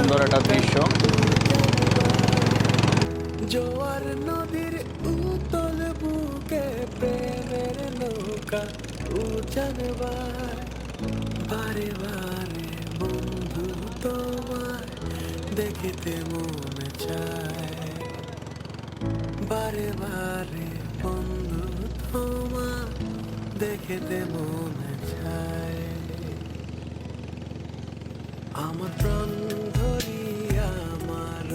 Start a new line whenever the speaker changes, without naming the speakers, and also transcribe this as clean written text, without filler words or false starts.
সুন্দর একটা দৃশ্য।
জোয়ার নদীর উতল বুকে প্রেমের নৌকা উজানবার, বারে বারে বন্ধু তোমার দেখিতে মনে চায়, বারে বারে বন্ধু তোমার দেখিতে মনে চায়। আমার প্রাণ ধরিয়া আমার